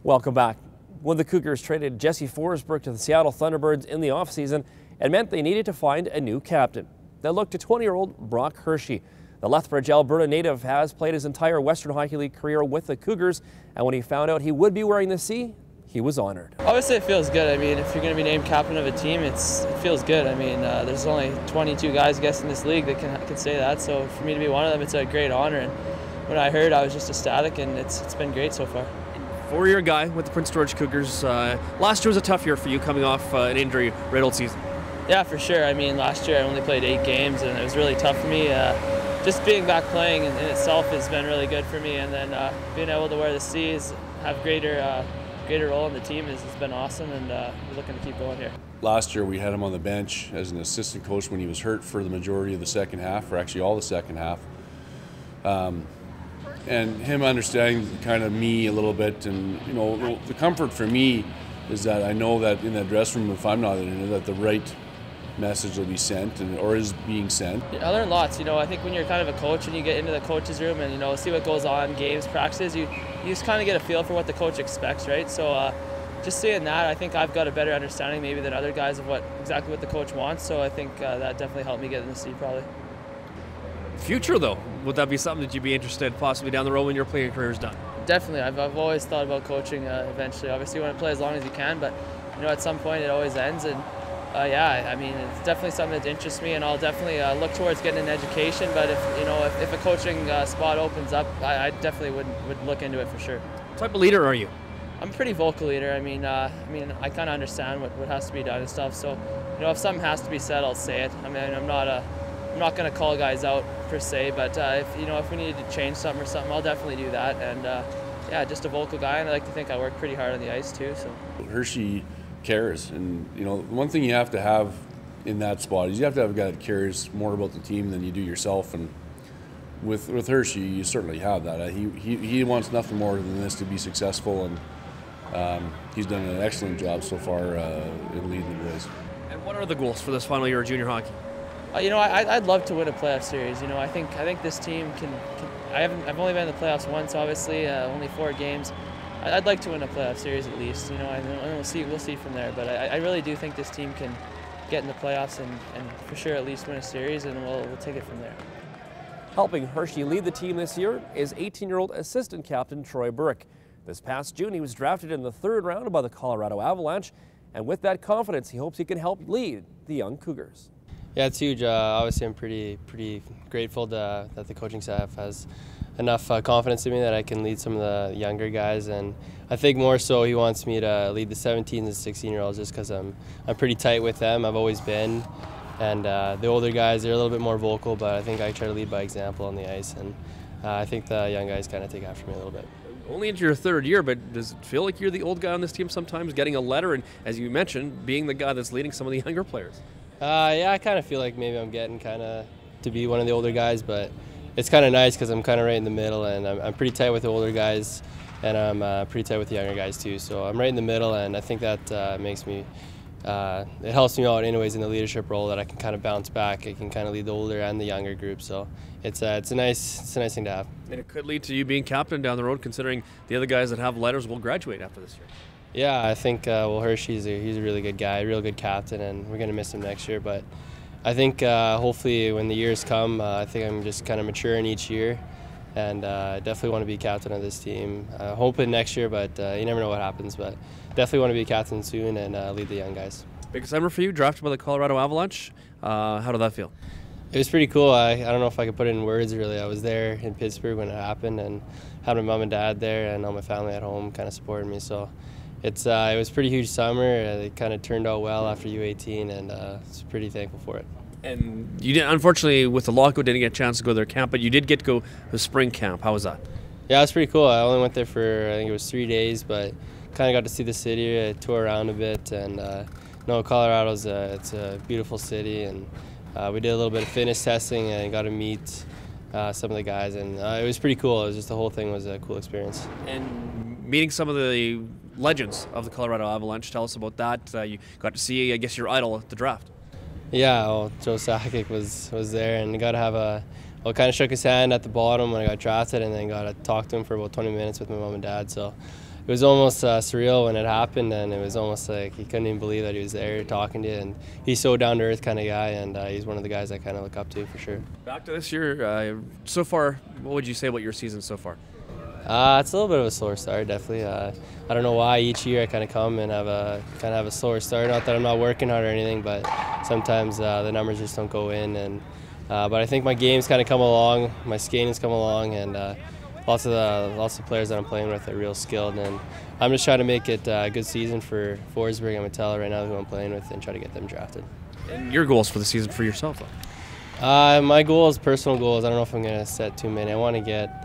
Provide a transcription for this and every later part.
Welcome back. When the Cougars traded Jesse Forsberg to the Seattle Thunderbirds in the offseason, it meant they needed to find a new captain. They looked to 20-year-old Bourke Hirsche. The Lethbridge, Alberta native has played his entire Western Hockey League career with the Cougars, and when he found out he would be wearing the C, he was honored. Obviously it feels good. I mean, if you're going to be named captain of a team, it feels good. I mean, there's only 22 guys, I guess, in this league that can say that, so for me to be one of them, it's a great honor. And when I heard, I was just ecstatic, and it's been great so far. Four-year guy with the Prince George Cougars. Last year was a tough year for you, coming off an injury-riddled season. Yeah, for sure. I mean, last year I only played 8 games, and it was really tough for me. Just being back playing in itself has been really good for me, and then being able to wear the C's, have greater role in the team has been awesome, and we're looking to keep going here. Last year we had him on the bench as an assistant coach when he was hurt for the majority of the second half, or actually all the second half. And him understanding kind of me a little bit, and you know, the comfort for me is that I know that in that dressing room, if I'm not in it, that the right message will be sent, or is being sent. I learned lots. You know, I think when you're kind of a coach and you get into the coach's room and see what goes on, games, practices, you just kind of get a feel for what the coach expects, right? So just seeing that, I think I've got a better understanding maybe than other guys of exactly what the coach wants. So I think that definitely helped me get in the seat probably. Future though, would that be something that you'd be interested possibly down the road when your playing career is done? Definitely. I've always thought about coaching eventually. Obviously you want to play as long as you can, but at some point it always ends. And yeah, I mean, it's definitely something that interests me, and I'll definitely look towards getting an education. But if a coaching spot opens up, I definitely would look into it for sure. What type of leader are you? I'm a pretty vocal leader. I mean, I kind of understand what has to be done and stuff. So, if something has to be said, I'll say it. I mean, I'm not going to call guys out per se, but if we needed to change something or something, I'll definitely do that. And yeah, just a vocal guy, and I like to think I work pretty hard on the ice too. So Hirsche cares, and one thing you have to have in that spot is you have to have a guy that cares more about the team than you do yourself. And with Hirsche, you certainly have that. He wants nothing more than this to be successful, and he's done an excellent job so far in leading the boys. And what are the goals for this final year of junior hockey? I'd love to win a playoff series. I think this team can. I've only been in the playoffs once, obviously, only 4 games. I'd like to win a playoff series at least. And we'll see from there. But I really do think this team can get in the playoffs and for sure at least win a series, and we'll take it from there. Helping Hirsche lead the team this year is 18-year-old assistant captain Troy Bourke. This past June, he was drafted in the 3rd round by the Colorado Avalanche, and with that confidence, he hopes he can help lead the young Cougars. Yeah, it's huge. Obviously, I'm pretty grateful that the coaching staff has enough confidence in me that I can lead some of the younger guys, and I think more so he wants me to lead the 17 and 16-year-olds just because I'm pretty tight with them. I've always been, and the older guys, they're a little bit more vocal, but I think I try to lead by example on the ice, and I think the young guys kind of take after me a little bit. Only into your 3rd year, but does it feel like you're the old guy on this team sometimes, getting a letter and, as you mentioned, being the guy that's leading some of the younger players? Yeah, I kind of feel like maybe I'm getting kind of to be one of the older guys, but it's kind of nice because I'm kind of right in the middle, and I'm pretty tight with the older guys, and I'm pretty tight with the younger guys too. So I'm right in the middle, and I think that makes me, it helps me out anyways in the leadership role, that I can kind of bounce back. I can kind of lead the older and the younger group. So it's a nice thing to have. And it could lead to you being captain down the road, considering the other guys that have letters will graduate after this year. Yeah, I think Hirsche, he's a really good guy, a real good captain, and we're going to miss him next year. But I think hopefully when the years come, I think I'm just kind of maturing each year, and I definitely want to be captain of this team. Hoping next year, but you never know what happens. But definitely want to be a captain soon and lead the young guys. Big summer for you, drafted by the Colorado Avalanche. How did that feel? It was pretty cool. I don't know if I could put it in words really. I was there in Pittsburgh when it happened, and had my mom and dad there, and all my family at home kind of supported me. So it was a pretty huge summer. It kind of turned out well after U18, and I was pretty thankful for it. And you didn't, unfortunately, with the lockout, didn't get a chance to go to their camp, but you did get to go to the spring camp. How was that? Yeah, it was pretty cool. I only went there for, I think it was 3 days, but kind of got to see the city, tour around a bit, and Colorado's it's a beautiful city, and we did a little bit of fitness testing and got to meet some of the guys, and it was pretty cool. It was just, the whole thing was a cool experience. And meeting some of the legends of the Colorado Avalanche, tell us about that. You got to see, I guess, your idol at the draft. Yeah, well, Joe Sakic was there, and got to have kind of shook his hand at the bottom when I got drafted, and then got to talk to him for about 20 minutes with my mom and dad. So was almost surreal when it happened, and it was almost like he couldn't even believe that he was there talking to you. And he's so down to earth kind of guy, and he's one of the guys I kind of look up to for sure. Back to this year, so far, what would you say about your season so far? It's a little bit of a slower start, definitely. I don't know why each year I kind of come and have a slower start. Not that I'm not working hard or anything, but sometimes the numbers just don't go in. And but I think my game's kind of come along, my skating's come along, and lots of players that I'm playing with are real skilled. And I'm just trying to make it a good season for Forsberg and Matella right now, who I'm playing with, and try to get them drafted. And your goals for the season for yourself, though? My goals, personal goals. I don't know if I'm going to set too many. I want to get.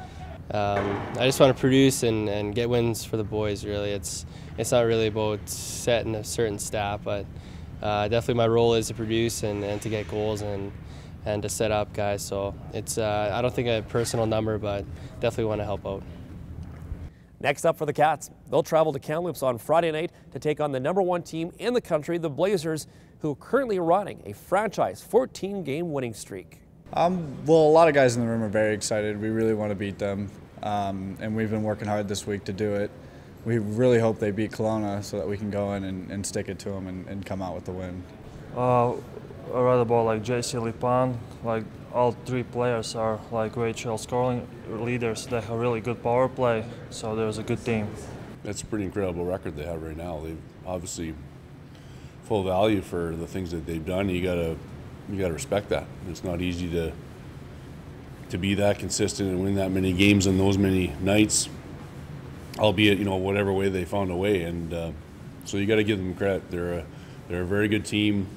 I just want to produce and get wins for the boys. Really, it's not really about setting a certain stat, but definitely my role is to produce and to get goals and to set up guys. So it's I don't think a personal number, but definitely want to help out. Next up for the Cats, they'll travel to Kamloops on Friday night to take on the #1 team in the country, the Blazers, who are currently running a franchise 14-game winning streak. Well, a lot of guys in the room are very excited. We really want to beat them, and we've been working hard this week to do it. We really hope they beat Kelowna so that we can go in and stick it to them and come out with the win. I read about like JC Lipan, like all three players are like great shell scoring leaders. They have really good power play, so there's a good team. That's a pretty incredible record they have right now. They've obviously full value for the things that they've done. You gotta respect that. It's not easy to be that consistent and win that many games on those many nights, albeit whatever way they found a way. And so you got to give them credit. They're a very good team.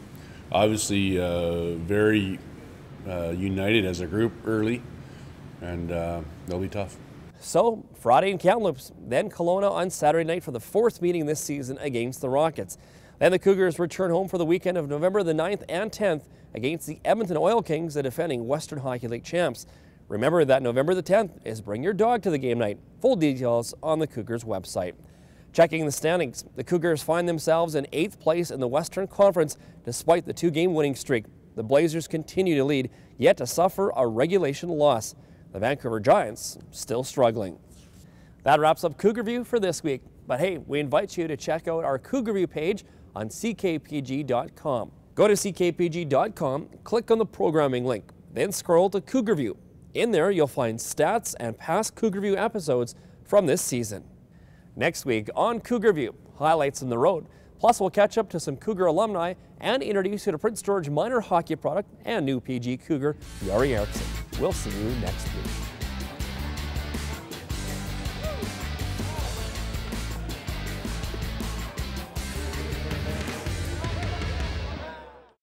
Obviously, very united as a group early, and they'll be tough. So Friday in Kamloops, then Kelowna on Saturday night for the 4th meeting this season against the Rockets. Then the Cougars return home for the weekend of November the 9th and 10th against the Edmonton Oil Kings, the defending Western Hockey League champs. Remember that November the 10th is Bring Your Dog to the Game Night. Full details on the Cougars website. Checking the standings, the Cougars find themselves in 8th place in the Western Conference despite the 2-game winning streak. The Blazers continue to lead, yet to suffer a regulation loss. The Vancouver Giants still struggling. That wraps up Cougar View for this week. But hey, we invite you to check out our Cougar View page on CKPG.com. Go to CKPG.com, click on the programming link, then scroll to Cougar View. In there, you'll find stats and past Cougar View episodes from this season. Next week on Cougar View, highlights on the road. Plus, we'll catch up to some Cougar alumni and introduce you to Prince George minor hockey product and new PG Cougar, Yari Erickson. We'll see you next week.